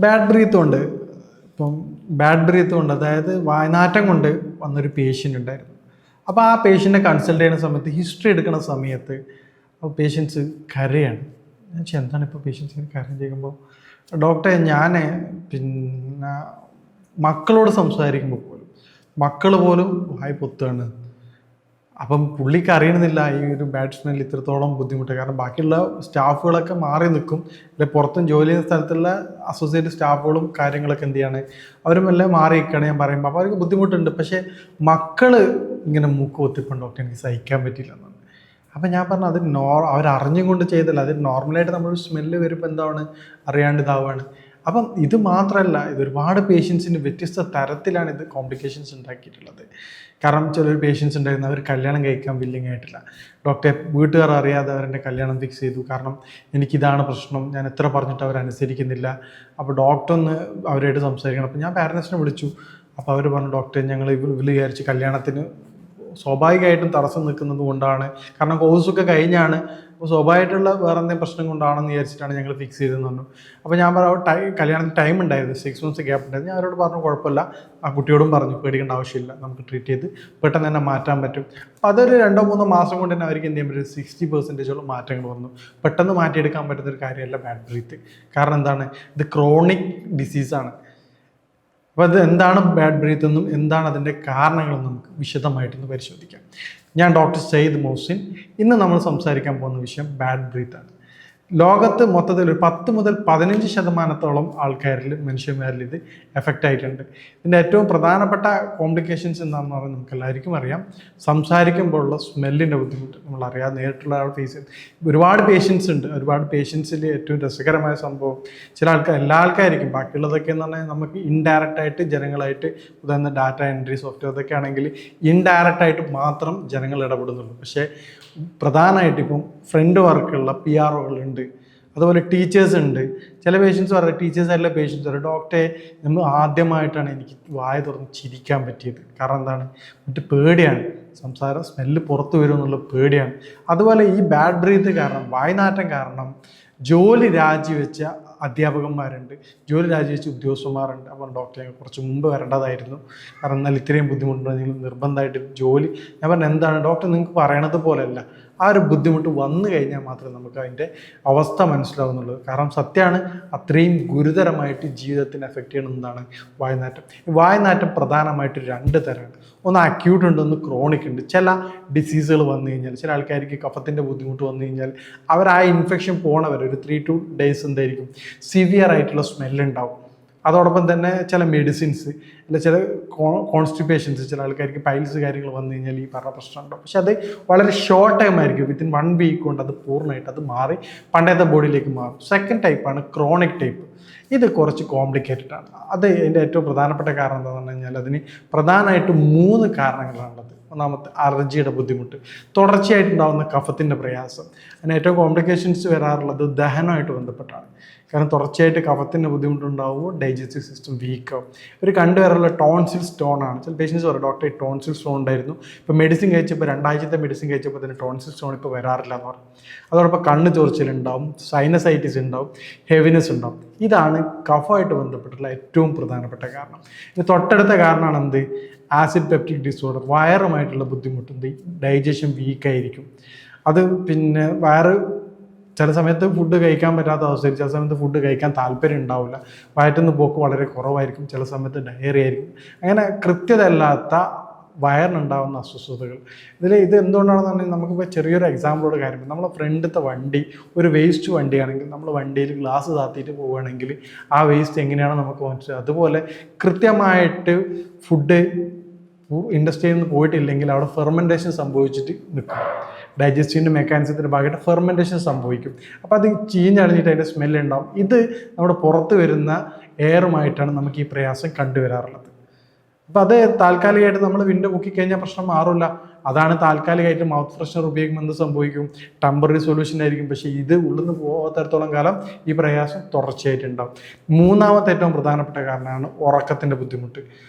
Bad breath കൊണ്ട് ഇപ്പം bad breath കൊണ്ട് അതായത് വായനാറ്റം കൊണ്ട് വന്നൊരു പേഷ്യൻ്റ് ഉണ്ടായിരുന്നു. അപ്പോൾ ആ പേഷ്യൻറ്റിനെ കൺസൾട്ട് ചെയ്യുന്ന സമയത്ത് ഹിസ്റ്ററി എടുക്കുന്ന സമയത്ത് പേഷ്യൻസ് കരയാണ്. ഞാൻ ചോദിച്ചു എന്താണ് ഇപ്പോൾ പേഷ്യൻസിന് കരം ചെയ്യുമ്പോൾ, ഡോക്ടറെ ഞാൻ പിന്നെ മക്കളോട് സംസാരിക്കുമ്പോൾ പോലും മക്കൾ പോലും വായി പൊത്തുകയാണ്. അപ്പം പുള്ളിക്ക് അറിയണമെന്നില്ല ഈ ഒരു ബാഡ് സ്മെല്ല് ഇത്രത്തോളം ബുദ്ധിമുട്ട്. കാരണം ബാക്കിയുള്ള സ്റ്റാഫുകളൊക്കെ മാറി നിൽക്കും, അല്ലെ പുറത്തും ജോലി ചെയ്യുന്ന സ്ഥലത്തുള്ള അസോസിയേറ്റ് സ്റ്റാഫുകളും കാര്യങ്ങളൊക്കെ എന്ത് ചെയ്യാണ്, അവരും എല്ലാം മാറി നിൽക്കുകയാണ് ഞാൻ പറയുമ്പോൾ. അപ്പോൾ അവർക്ക് ബുദ്ധിമുട്ടുണ്ട്. പക്ഷേ മക്കൾ ഇങ്ങനെ മൂക്ക് പൊത്തിപ്പം ഡോക്ടർ എനിക്ക് സഹിക്കാൻ പറ്റില്ല എന്നാണ്. അപ്പം ഞാൻ പറഞ്ഞു അത് അവരറിഞ്ഞും കൊണ്ട് ചെയ്തല്ല, അത് നോർമലായിട്ട് നമ്മളൊരു സ്മെല്ല് വരുമ്പോൾ എന്താണ് അറിയാണ്ട് ഇതാവുകയാണ്. അപ്പം ഇത് മാത്രമല്ല, ഇത് ഒരുപാട് പേഷ്യൻസിന് വ്യത്യസ്ത തരത്തിലാണ് ഇത് കോംപ്ലിക്കേഷൻസ് ഉണ്ടാക്കിയിട്ടുള്ളത്. കാരണം ചിലർ പേഷ്യൻസ് ഉണ്ടായിരുന്നു, അവർ കല്യാണം കഴിക്കാൻ വില്ലിങ് ആയിട്ടില്ല. ഡോക്ടറെ വീട്ടുകാർ അറിയാതെ അവരെൻ്റെ കല്യാണം ഫിക്സ് ചെയ്തു. കാരണം എനിക്കിതാണ് പ്രശ്നം, ഞാൻ എത്ര പറഞ്ഞിട്ട് അവരനുസരിക്കുന്നില്ല. അപ്പോൾ ഡോക്ടർ ഒന്ന് അവരായിട്ട് സംസാരിക്കണം. അപ്പോൾ ഞാൻ പാരൻസിനെ വിളിച്ചു. അപ്പോൾ അവർ പറഞ്ഞു ഡോക്ടറെ ഞങ്ങൾ വിചാരിച്ച് കല്യാണത്തിന് സ്വാഭാവികമായിട്ടും തടസ്സം നിൽക്കുന്നത് കൊണ്ടാണ്, കാരണം കോഴ്സൊക്കെ കഴിഞ്ഞാണ്, അപ്പോൾ സ്വാഭാവികമായിട്ടുള്ള വേറെ എന്തെങ്കിലും പ്രശ്നം കൊണ്ടാണെന്ന് വിചാരിച്ചിട്ടാണ് ഞങ്ങൾ ഫിക്സ് ചെയ്തതെന്ന് പറഞ്ഞു. അപ്പോൾ ഞാൻ പറഞ്ഞു കല്യാണത്തിന് ടൈം ഉണ്ടായിരുന്നു, 6 months ഗ്യാപ്പ് ഉണ്ടായിരുന്നു. ഞാൻ അവരോട് പറഞ്ഞു കുഴപ്പമില്ല, ആ കുട്ടിയോടും പറഞ്ഞു പേടിക്കേണ്ട ആവശ്യമില്ല, നമുക്ക് ട്രീറ്റ് ചെയ്ത് പെട്ടെന്ന് തന്നെ മാറ്റാൻ പറ്റും. അപ്പോൾ അതൊരു 2-3 മാസം കൊണ്ട് തന്നെ അവർക്ക് എന്ത് ചെയ്യാൻ പറ്റും, 60% മാറ്റങ്ങൾ വന്നു. പെട്ടെന്ന് മാറ്റിയെടുക്കാൻ പറ്റുന്നൊരു കാര്യമല്ല ബാഡ് ബ്രീത്ത്. കാരണം എന്താണ്, ഇത് ക്രോണിക് ഡിസീസാണ്. അപ്പോൾ അത് എന്താണ് ബാഡ് ബ്രീത്ത് എന്നും എന്താണ് അതിൻ്റെ കാരണങ്ങളെന്നും നമുക്ക് വിശദമായിട്ടൊന്ന് പരിശോധിക്കാം. ഞാൻ ഡോക്ടർ സയ്യിദ് മുഹ്സിൻ. ഇന്ന് നമ്മൾ സംസാരിക്കാൻ പോകുന്ന വിഷയം ബാഡ് ബ്രീത്താണ്. ലോകത്ത് മൊത്തത്തിൽ ഒരു 10 മുതൽ 15% ആൾക്കാരിൽ, മനുഷ്യന്മാരിൽ ഇത് എഫക്റ്റ് ആയിട്ടുണ്ട്. ഇതിൻ്റെ ഏറ്റവും പ്രധാനപ്പെട്ട കോംപ്ലിക്കേഷൻസ് എന്താണെന്ന് പറഞ്ഞാൽ നമുക്ക് എല്ലാവർക്കും അറിയാം, സംസാരിക്കുമ്പോഴുള്ള സ്മെല്ലിൻ്റെ ബുദ്ധിമുട്ട് നമ്മളറിയാതെ നേരിട്ടുള്ള ആൾ ഫേസ് ചെയ്ത് ഒരുപാട് പേഷ്യൻസ് ഉണ്ട്. ഒരുപാട് പേഷ്യൻസിൽ ഏറ്റവും രസകരമായ സംഭവം, ചില ആൾക്കാർ, എല്ലാ ആൾക്കാർക്കും, ബാക്കിയുള്ളതൊക്കെ എന്ന് പറഞ്ഞാൽ നമുക്ക് ഇൻഡയറക്റ്റായിട്ട് ജനങ്ങളായിട്ട് ഉദാഹരണം ഡാറ്റ എൻട്രി സോഫ്റ്റ്വെയർ ഇതൊക്കെ ആണെങ്കിൽ ഇൻഡയറക്റ്റായിട്ട് മാത്രം ജനങ്ങൾ ഇടപെടുന്നുള്ളൂ. പക്ഷേ പ്രധാനമായിട്ട് ഇപ്പം ഫ്രണ്ട് വർക്കുള്ള PROകളുണ്ട്, അതുപോലെ ടീച്ചേഴ്സ് ഉണ്ട്. ചില പേഷ്യൻസ് പറയുന്നത് ടീച്ചേഴ്സായിട്ടുള്ള പേഷ്യൻസ് പറയും ഡോക്ടറെ നമ്മൾ ആദ്യമായിട്ടാണ് എനിക്ക് വായ തുറന്ന് ചിരിക്കാൻ പറ്റിയത്. കാരണം എന്താണ്, മറ്റു പേടിയാണ്, സംസാരം സ്മെല്ല് പുറത്തു വരും എന്നുള്ള പേടിയാണ്. അതുപോലെ ഈ ബാഡ് ബ്രീത്ത് കാരണം, വായനാറ്റം കാരണം ജോലി രാജിവെച്ച അധ്യാപകന്മാരുണ്ട്, ജോലി രാജിവെച്ച ഉദ്യോഗസ്ഥന്മാരുണ്ട്. അപ്പോൾ ഡോക്ടറെ കുറച്ച് മുമ്പ് വരേണ്ടതായിരുന്നു, കാരണം എന്നാൽ ഇത്രയും ബുദ്ധിമുട്ടുണ്ടെങ്കിൽ നിർബന്ധമായിട്ട് ജോലി. ഞാൻ പറഞ്ഞു എന്താണ് ഡോക്ടർ, നിങ്ങൾക്ക് പറയണത് പോലെയല്ല, ആ ഒരു ബുദ്ധിമുട്ട് വന്നു കഴിഞ്ഞാൽ മാത്രമേ നമുക്ക് അതിൻ്റെ അവസ്ഥ മനസ്സിലാവുന്നുള്ളൂ. കാരണം സത്യമാണ്, അത്രയും ഗുരുതരമായിട്ട് ജീവിതത്തിന് എഫക്റ്റ് ചെയ്യണമെന്നാണ് വായനാറ്റം. ഈ വായനാറ്റം പ്രധാനമായിട്ട് 2 തരമാണ്. ഒന്ന് അക്യൂട്ട് ഉണ്ട്, ഒന്ന് ക്രോണിക് ഉണ്ട്. ചില ഡിസീസുകൾ വന്നു കഴിഞ്ഞാൽ, ചില ആൾക്കാർക്ക് കഫത്തിൻ്റെ ബുദ്ധിമുട്ട് വന്നു കഴിഞ്ഞാൽ അവർ ആ ഇൻഫെക്ഷൻ പോണവരെ ഒരു 3-2 days എന്തായിരിക്കും സിവിയർ ആയിട്ടുള്ള സ്മെല്ലുണ്ടാവും. അതോടൊപ്പം തന്നെ ചില മെഡിസിൻസ്, അല്ല ചില കോൺസ്റ്റിപ്പേഷൻസ്, ചില ആൾക്കാർക്ക് പൈൽസ് കാര്യങ്ങൾ വന്നു കഴിഞ്ഞാൽ ഈ പറഞ്ഞ പ്രശ്നം ഉണ്ടാവും. പക്ഷെ അത് വളരെ ഷോർട്ട് ടൈം ആയിരിക്കും, വിത്തിൻ 1 week കൊണ്ട് അത് പൂർണ്ണമായിട്ട് അത് മാറി പണ്ടത്തെ ബോഡിയിലേക്ക് മാറും. സെക്കൻഡ് ടൈപ്പാണ് ക്രോണിക് ടൈപ്പ്. ഇത് കുറച്ച് കോംപ്ലിക്കേറ്റഡ് ആണ്. അത് അതിൻ്റെ ഏറ്റവും പ്രധാനപ്പെട്ട കാരണം എന്താണെന്ന് പറഞ്ഞു കഴിഞ്ഞാൽ അതിന് പ്രധാനമായിട്ടും 3 കാരണങ്ങളാണുള്ളത്. ഒന്നാമത്തെ അലർജിയുടെ ബുദ്ധിമുട്ട്, തുടർച്ചയായിട്ടുണ്ടാകുന്ന കഫത്തിൻ്റെ പ്രയാസം. അതിന് ഏറ്റവും കോംപ്ലിക്കേഷൻസ് വരാറുള്ളത് ദഹനമായിട്ട് ബന്ധപ്പെട്ടാണ്. കാരണം തുടർച്ചയായിട്ട് കഫത്തിൻ്റെ ബുദ്ധിമുട്ടുണ്ടാവുമ്പോൾ ഡൈജസ്റ്റീവ് സിസ്റ്റം വീക്കാവും. ഒരു കണ്ടുവരാറുള്ള ടോൺസിൽ സ്റ്റോൺ ആണ്. ചില പേഷ്യൻസ് പറയും ഡോക്ടറെ ടോൺസിൽ സ്റ്റോൺ ഉണ്ടായിരുന്നു, ഇപ്പോൾ മെഡിസിൻ കഴിച്ചപ്പോൾ 2 ആഴ്ചത്തെ മെഡിസിൻ കഴിച്ചപ്പോൾ തന്നെ ടോൺസിൽ സ്റ്റോൺ ഇപ്പോൾ വരാറില്ല എന്ന് പറയും. അതോടൊപ്പം കണ്ണ് ചൊറിച്ചിലുണ്ടാവും, സൈനസൈറ്റിസ് ഉണ്ടാവും, ഹെവിനെസ് ഉണ്ടാവും. ഇതാണ് കഫമായിട്ട് ബന്ധപ്പെട്ടുള്ള ഏറ്റവും പ്രധാനപ്പെട്ട കാരണം. ഇത് തൊട്ടടുത്ത കാരണമാണ് എന്ത്, ആസിഡ് പെപ്റ്റിക് ഡിസോർഡർ, വയറുമായിട്ടുള്ള ബുദ്ധിമുട്ടുണ്ട്. ഡൈജഷൻ വീക്കായിരിക്കും. അത് പിന്നെ വയറ് ചില സമയത്ത് ഫുഡ് കഴിക്കാൻ പറ്റാത്ത അവസ്ഥയിൽ, ചില സമയത്ത് ഫുഡ് കഴിക്കാൻ താല്പര്യം ഉണ്ടാവില്ല, വയറ്റുനിന്ന് പോക്ക് വളരെ കുറവായിരിക്കും, ചില സമയത്ത് ഡയറി ആയിരിക്കും. അങ്ങനെ കൃത്യതയല്ലാത്ത വയറിനുണ്ടാകുന്ന അസ്വസ്ഥതകൾ. ഇത് എന്തുകൊണ്ടാണെന്ന് പറഞ്ഞാൽ നമുക്കിപ്പോൾ ചെറിയൊരു എക്സാമ്പിളോട് കാര്യം, നമ്മളെ ഫ്രണ്ടിലത്തെ വണ്ടി ഒരു വേസ്റ്റ് വണ്ടിയാണെങ്കിൽ നമ്മൾ വണ്ടിയിൽ ഗ്ലാസ് താത്തിയിട്ട് പോവുകയാണെങ്കിൽ ആ വേസ്റ്റ് എങ്ങനെയാണ് നമുക്ക് മനസ്സിലാക്കുക. അതുപോലെ കൃത്യമായിട്ട് ഫുഡ് ഇൻഡസ്ട്രിയിൽ നിന്ന് പോയിട്ടില്ലെങ്കിൽ അവിടെ ഫെർമെൻറ്റേഷൻ സംഭവിച്ചിട്ട് നിൽക്കും. ഡൈജസ്റ്റീവിൻ്റെ മെക്കാനിസത്തിൻ്റെ ഭാഗമായിട്ട് ഫെർമെൻറ്റേഷൻ സംഭവിക്കും. അപ്പോൾ അത് ചീഞ്ഞളിഞ്ഞിട്ട് അതിൻ്റെ സ്മെല്ലുണ്ടാവും. ഇത് നമ്മുടെ പുറത്ത് വരുന്ന എയറുമായിട്ടാണ് നമുക്ക് ഈ പ്രയാസം കണ്ടുവരാറുള്ളത്. അപ്പോൾ അത് താൽക്കാലികമായിട്ട് നമ്മൾ വിൻഡോ പൊക്കിക്കഴിഞ്ഞാൽ പ്രശ്നം മാറില്ല. അതാണ് താൽക്കാലികമായിട്ട് മൗത്ത് ഫ്രഷ്നർ ഉപയോഗിക്കുമ്പോൾ എന്ത് സംഭവിക്കും, ടെമ്പററി സൊല്യൂഷൻ ആയിരിക്കും. പക്ഷേ ഇത് ഉള്ളിൽ നിന്ന് പോകാത്തടത്തോളം കാലം ഈ പ്രയാസം തുടർച്ചയായിട്ടുണ്ടാവും. 3ാമത്തെ ഏറ്റവും പ്രധാനപ്പെട്ട കാരണമാണ് ഉറക്കത്തിൻ്റെ ബുദ്ധിമുട്ട്.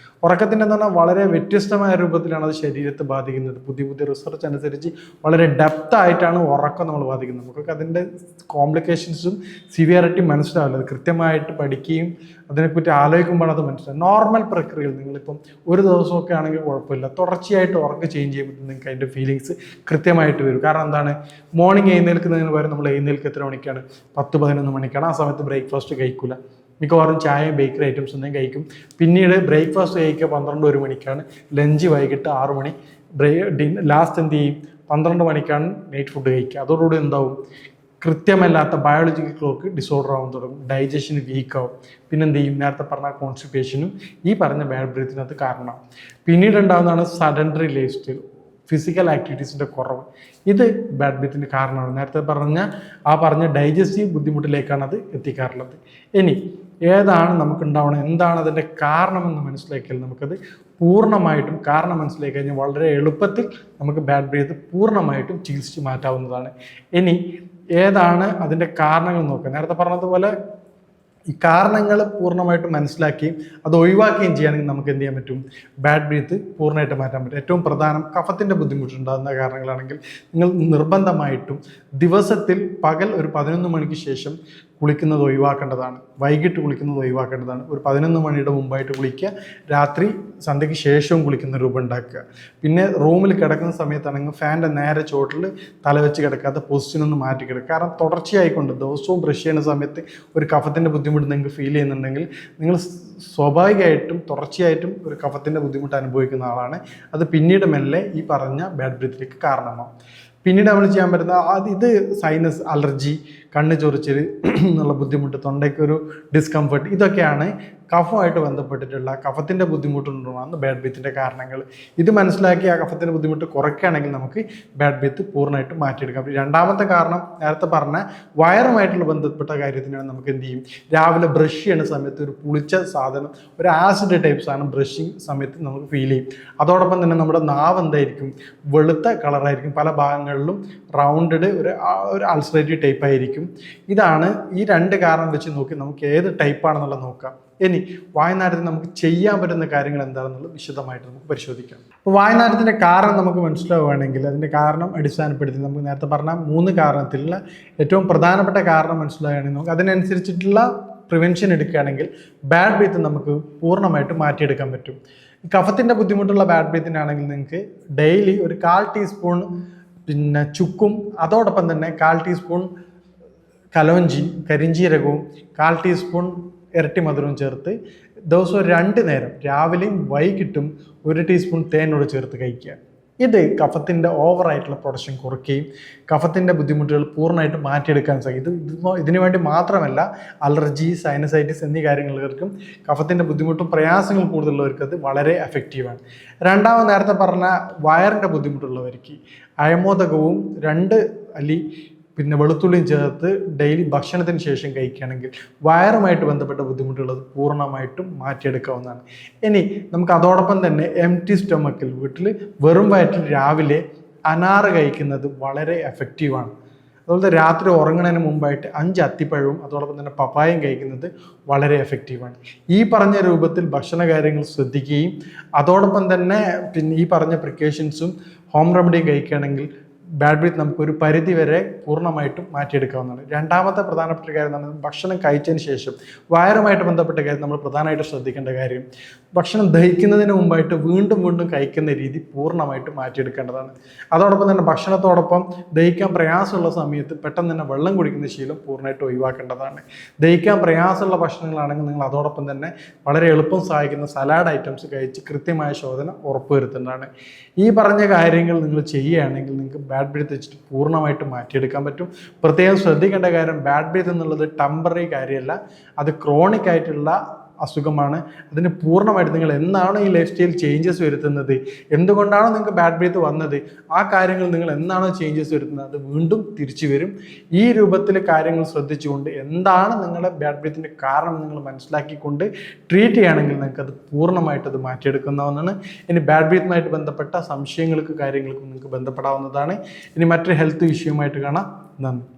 ഉറക്കത്തിൻ്റെ എന്ന് പറഞ്ഞാൽ വളരെ വ്യത്യസ്തമായ രൂപത്തിലാണ് അത് ശരീരത്തെ ബാധിക്കുന്നത്. പുതിയ പുതിയ റിസർച്ച് അനുസരിച്ച് വളരെ ഡെപ്ത് ആയിട്ടാണ് ഉറക്കം നമ്മൾ ബാധിക്കുന്നത്. നമുക്കൊക്കെ അതിൻ്റെ കോംപ്ലിക്കേഷൻസും സിവിയറിറ്റി മനസ്സിലാവില്ല. അത് കൃത്യമായിട്ട് പഠിക്കുകയും അതിനെപ്പറ്റി ആലോചിക്കുമ്പോൾ അത് മനസ്സിലാവും. നോർമൽ പ്രക്രിയകൾ നിങ്ങളിപ്പം ഒരു ദിവസമൊക്കെ ആണെങ്കിൽ കുഴപ്പമില്ല, തുടർച്ചയായിട്ട് ഉറക്കം ചേഞ്ച് ചെയ്യുമ്പോൾ നിങ്ങൾക്ക് അതിൻ്റെ ഫീലിങ്സ് കൃത്യമായിട്ട് വരും. കാരണം എന്താണ്, മോർണിംഗ് എഴുന്നേൽക്കുന്നതിന് പകരം നമ്മൾ എഴുന്നേൽക്കുക എത്ര മണിക്കാണ്? 10-11 മണിക്കാണ്. ആ സമയത്ത് ബ്രേക്ക്ഫാസ്റ്റ് കഴിക്കില്ല, മിക്കവാറും ചായയും ബേക്കറി ഐറ്റംസ് എന്തെങ്കിലും കഴിക്കും. പിന്നീട് ബ്രേക്ക്ഫാസ്റ്റ് കഴിക്കുക 12-1 മണിക്കാണ്, ലഞ്ച് വൈകിട്ട് 6 മണി, ലാസ്റ്റ് എന്ത് ചെയ്യും? 12 മണിക്കാണ് നൈറ്റ് ഫുഡ് കഴിക്കുക. അതോടുകൂടി എന്താവും? കൃത്യമല്ലാത്ത ബയോളജിക്കൽ ക്ലോക്ക് ഡിസോർഡർ ആവാൻ തുടങ്ങും, ഡൈജഷൻ വീക്കാവും. പിന്നെ എന്ത് ചെയ്യും? നേരത്തെ പറഞ്ഞ കോൺസ്റ്റിപ്പേഷനും ഈ പറഞ്ഞ ബാഡ് ബ്രീത്തിനകത്ത് കാരണമാവും. പിന്നീട് ഉണ്ടാകുന്നതാണ് സഡൻഡറി ലൈഫ് സ്റ്റൈൽ, ഫിസിക്കൽ ആക്ടിവിറ്റീസിൻ്റെ കുറവ്. ഇത് ബാഡ് ബ്രീത്തിൻ്റെ കാരണമാണ്. നേരത്തെ പറഞ്ഞ ഡൈജസ്റ്റീവ് ബുദ്ധിമുട്ടിലേക്കാണ് അത് എത്തിക്കാറുള്ളത്. ഇനി ഏതാണ് നമുക്കുണ്ടാവണം, എന്താണ് അതിൻ്റെ കാരണമെന്ന് മനസ്സിലാക്കിയാൽ നമുക്കത് പൂർണ്ണമായിട്ടും കാരണം മനസ്സിലാക്കി കഴിഞ്ഞാൽ വളരെ എളുപ്പത്തിൽ നമുക്ക് ബാഡ് ബ്രീത്ത് പൂർണ്ണമായിട്ടും ചികിത്സിച്ച് മാറ്റാവുന്നതാണ്. ഇനി ഏതാണ് അതിൻ്റെ കാരണങ്ങൾ നോക്കുക. നേരത്തെ പറഞ്ഞതുപോലെ ഈ കാരണങ്ങൾ പൂർണ്ണമായിട്ടും മനസ്സിലാക്കുകയും അത് ഒഴിവാക്കുകയും ചെയ്യുകയാണെങ്കിൽ നമുക്ക് എന്ത് ചെയ്യാൻ പറ്റും? ബാഡ് ബ്രീത്ത് പൂർണ്ണമായിട്ട് മാറ്റാൻ പറ്റും. ഏറ്റവും പ്രധാനം കഫത്തിൻ്റെ ബുദ്ധിമുട്ടുണ്ടാകുന്ന കാരണങ്ങളാണെങ്കിൽ നിങ്ങൾ നിർബന്ധമായിട്ടും ദിവസത്തിൽ പകൽ ഒരു 11 മണിക്ക് ശേഷം കുളിക്കുന്നത് ഒഴിവാക്കേണ്ടതാണ്, വൈകിട്ട് കുളിക്കുന്നത് ഒഴിവാക്കേണ്ടതാണ്. ഒരു 11 മണിയുടെ മുമ്പായിട്ട് കുളിക്കുക, രാത്രി സന്ധ്യയ്ക്ക് ശേഷവും കുളിക്കുന്ന രൂപം ഉണ്ടാക്കുക. പിന്നെ റൂമിൽ കിടക്കുന്ന സമയത്താണെങ്കിൽ ഫാൻ്റെ നേരെ ചോട്ടിൽ തലവെച്ച് കിടക്കാത്ത പൊസിഷനൊന്ന് മാറ്റി കിടക്കുക. കാരണം തുടർച്ചയായിക്കൊണ്ട് ദിവസവും ബ്രഷ് ചെയ്യുന്ന സമയത്ത് ഒരു കഫത്തിൻ്റെ ബുദ്ധിമുട്ട് നിങ്ങൾക്ക് ഫീൽ ചെയ്യുന്നുണ്ടെങ്കിൽ നിങ്ങൾ സ്വാഭാവികമായിട്ടും തുടർച്ചയായിട്ടും ഒരു കഫത്തിൻ്റെ ബുദ്ധിമുട്ട് അനുഭവിക്കുന്ന ആളാണ്. അത് പിന്നീട് മെല്ലെ ഈ പറഞ്ഞ ബാഡ് ബ്രീത്തിലേക്ക് കാരണമാവും. പിന്നീട് നമ്മൾ ചെയ്യാൻ പറ്റുന്ന ഇത് സൈനസ്, അലർജി, കണ്ണ് ചൊറിച്ചിൽ എന്നുള്ള ബുദ്ധിമുട്ട്, തൊണ്ടയ്ക്കൊരു ഡിസ്കംഫർട്ട്, ഇതൊക്കെയാണ് കഫമായിട്ട് ബന്ധപ്പെട്ടിട്ടുള്ള കഫത്തിൻ്റെ ബുദ്ധിമുട്ടുണ്ടാകുന്ന ബാഡ് ബ്രീത്തിൻ്റെ കാരണങ്ങൾ. ഇത് മനസ്സിലാക്കി ആ കഫത്തിൻ്റെ ബുദ്ധിമുട്ട് കുറയ്ക്കുകയാണെങ്കിൽ നമുക്ക് ബാഡ് ബ്രീത്ത് പൂർണ്ണമായിട്ട് മാറ്റിയെടുക്കാം. രണ്ടാമത്തെ കാരണം നേരത്തെ പറഞ്ഞ വയറുമായിട്ടുള്ള ബന്ധപ്പെട്ട കാര്യത്തിനാണ്. നമുക്ക് എന്ത് ചെയ്യും? രാവിലെ ബ്രഷ് ചെയ്യുന്ന സമയത്ത് ഒരു പുളിച്ച സാധനം, ഒരു ആസിഡ് ടൈപ്പ് സാധനം ബ്രഷിങ് സമയത്ത് നമുക്ക് ഫീൽ ചെയ്യും. അതോടൊപ്പം തന്നെ നമ്മുടെ നാവ് എന്തായിരിക്കും? വെളുത്ത കളറായിരിക്കും, പല ഭാഗങ്ങളിലും റൗണ്ടഡ് ഒരു അൾസറേറ്റീവ് ടൈപ്പ് ആയിരിക്കും. ഇതാണ് ഈ 2 കാരണം വെച്ച് നോക്കി നമുക്ക് ഏത് ടൈപ്പാണെന്നുള്ളത് നോക്കാം. ഇനി വായുനാറ്റത്തിന് നമുക്ക് ചെയ്യാൻ പറ്റുന്ന കാര്യങ്ങൾ എന്താണെന്നുള്ളത് വിശദമായിട്ട് നമുക്ക് പരിശോധിക്കാം. അപ്പോൾ വായുനാറ്റത്തിൻ്റെ കാരണം നമുക്ക് മനസ്സിലാവുകയാണെങ്കിൽ അതിൻ്റെ കാരണം അടിസ്ഥാനപ്പെടുത്തി നമുക്ക് നേരത്തെ പറഞ്ഞ 3 കാരണത്തിലുള്ള ഏറ്റവും പ്രധാനപ്പെട്ട കാരണം മനസ്സിലാവുകയാണെങ്കിൽ നമുക്ക് അതിനനുസരിച്ചിട്ടുള്ള പ്രിവെൻഷൻ എടുക്കുകയാണെങ്കിൽ ബാഡ് ബ്രീത്ത് നമുക്ക് പൂർണ്ണമായിട്ട് മാറ്റിയെടുക്കാൻ പറ്റും. കഫത്തിൻ്റെ ബുദ്ധിമുട്ടുള്ള ബാഡ് ബ്രീത്തിനാണെങ്കിൽ നിങ്ങൾക്ക് ഡെയിലി ഒരു 1/4 ടീസ്പൂൺ പിന്നെ ചുക്കും അതോടൊപ്പം തന്നെ 1/4 ടീസ്പൂൺ കലോഞ്ചി കരിഞ്ജീരകവും 1/4 ടീസ്പൂൺ ഇരട്ടി മധുരവും ചേർത്ത് ദിവസവും 2 നേരം രാവിലെയും വൈകിട്ടും 1 ടീസ്പൂൺ തേനോട് ചേർത്ത് കഴിക്കുക. ഇത് കഫത്തിൻ്റെ ഓവറായിട്ടുള്ള പ്രൊഡക്ഷൻ കുറയ്ക്കുകയും കഫത്തിൻ്റെ ബുദ്ധിമുട്ടുകൾ പൂർണ്ണമായിട്ട് മാറ്റിയെടുക്കാൻ സാധിക്കും. ഇതിനു വേണ്ടി മാത്രമല്ല, അലർജി, സൈനസൈറ്റിസ് എന്നീ കാര്യങ്ങൾക്കും കഫത്തിൻ്റെ ബുദ്ധിമുട്ടും പ്രയാസങ്ങൾ കൂടുതലുള്ളവർക്ക് അത് വളരെ എഫക്റ്റീവാണ്. രണ്ടാമത് നേരത്തെ പറഞ്ഞ വയറിൻ്റെ ബുദ്ധിമുട്ടുള്ളവർക്ക് അയമോദകവും 2 അല്ലി പിന്നെ വെളുത്തുള്ളിയും ചേർത്ത് ഡെയിലി ഭക്ഷണത്തിന് ശേഷം കഴിക്കുകയാണെങ്കിൽ വയറുമായിട്ട് ബന്ധപ്പെട്ട ബുദ്ധിമുട്ടുകൾ പൂർണ്ണമായിട്ടും മാറ്റിയെടുക്കാവുന്നതാണ്. ഇനി നമുക്ക് അതോടൊപ്പം തന്നെ എംപ്റ്റി സ്റ്റൊമക്കിൽ വീട്ടിൽ വെറും വയറ്റിൽ രാവിലെ അനാറ് കഴിക്കുന്നത് വളരെ എഫക്റ്റീവാണ്. അതുപോലെ രാത്രി ഉറങ്ങുന്നതിന് മുമ്പായിട്ട് 5 അത്തിപ്പഴവും അതോടൊപ്പം തന്നെ പപ്പായയും കഴിക്കുന്നത് വളരെ എഫക്റ്റീവാണ്. ഈ പറഞ്ഞ രൂപത്തിൽ ഭക്ഷണ കാര്യങ്ങൾ ശ്രദ്ധിക്കുകയും അതോടൊപ്പം തന്നെ പിന്നെ ഈ പറഞ്ഞ പ്രിക്കോഷൻസും ഹോം റെമഡിയും കഴിക്കുകയാണെങ്കിൽ ബാഡ് ബ്രീത്ത് നമുക്കൊരു പരിധി വരെ പൂർണ്ണമായിട്ടും മാറ്റിയെടുക്കാവുന്നതാണ്. രണ്ടാമത്തെ പ്രധാനപ്പെട്ട കാര്യം എന്ന് പറഞ്ഞാൽ ഭക്ഷണം കഴിച്ചതിന് ശേഷം വയറുമായിട്ട് ബന്ധപ്പെട്ട കാര്യം നമ്മൾ പ്രധാനമായിട്ട് ശ്രദ്ധിക്കേണ്ട കാര്യം, ഭക്ഷണം ദഹിക്കുന്നതിന് മുമ്പായിട്ട് വീണ്ടും വീണ്ടും കഴിക്കുന്ന രീതി പൂർണ്ണമായിട്ടും മാറ്റിയെടുക്കേണ്ടതാണ്. അതോടൊപ്പം തന്നെ ഭക്ഷണത്തോടൊപ്പം ദഹിക്കാൻ പ്രയാസമുള്ള സമയത്ത് പെട്ടെന്ന് തന്നെ വെള്ളം കുടിക്കുന്ന ശീലം പൂർണ്ണമായിട്ട് ഒഴിവാക്കേണ്ടതാണ്. ദഹിക്കാൻ പ്രയാസമുള്ള ഭക്ഷണങ്ങളാണെങ്കിൽ നിങ്ങൾ അതോടൊപ്പം തന്നെ വളരെ എളുപ്പം സഹായിക്കുന്ന സലാഡ് ഐറ്റംസ് കഴിച്ച് കൃത്യമായ ശോധന ഉറപ്പുവരുത്തേണ്ടതാണ്. ഈ പറഞ്ഞ കാര്യങ്ങൾ നിങ്ങൾ ചെയ്യുകയാണെങ്കിൽ നിങ്ങൾക്ക് ബാഡ് ബ്രീത്ത് വെച്ചിട്ട് പൂർണ്ണമായിട്ട് മാറ്റിയെടുക്കാൻ പറ്റും. പ്രത്യേകം ശ്രദ്ധിക്കേണ്ട കാര്യം, ബാഡ് ബ്രീത്ത് എന്നുള്ളത് ടെമ്പററി കാര്യമല്ല, അത് ക്രോണിക് ആയിട്ടുള്ള അസുഖമാണ്. അതിന് പൂർണ്ണമായിട്ട് നിങ്ങൾ എന്നാണോ ഈ ലൈഫ് സ്റ്റൈൽ ചേഞ്ചസ് വരുത്തുന്നത്, എന്തുകൊണ്ടാണോ നിങ്ങൾക്ക് ബാഡ് ബ്രീത്ത് വന്നത്, ആ കാര്യങ്ങൾ നിങ്ങൾ എന്നാണോ ചേഞ്ചസ് വരുത്തുന്നത് അത് വീണ്ടും തിരിച്ചു വരും. ഈ രൂപത്തിൽ കാര്യങ്ങൾ ശ്രദ്ധിച്ചുകൊണ്ട് എന്താണ് നിങ്ങളുടെ ബാഡ് ബ്രീത്തിൻ്റെ കാരണം നിങ്ങൾ മനസ്സിലാക്കിക്കൊണ്ട് ട്രീറ്റ് ചെയ്യുകയാണെങ്കിൽ നിങ്ങൾക്ക് അത് പൂർണ്ണമായിട്ട് അത് മാറ്റിയെടുക്കുന്നതാണ്. ഇനി ബാഡ് ബ്രീത്തുമായിട്ട് ബന്ധപ്പെട്ട സംശയങ്ങൾക്ക് കാര്യങ്ങൾക്കും നിങ്ങൾക്ക് ബന്ധപ്പെടാവുന്നതാണ്. ഇനി മറ്റൊരു ഹെൽത്ത് ഇഷ്യൂമായിട്ട് കാണാം. നന്ദി.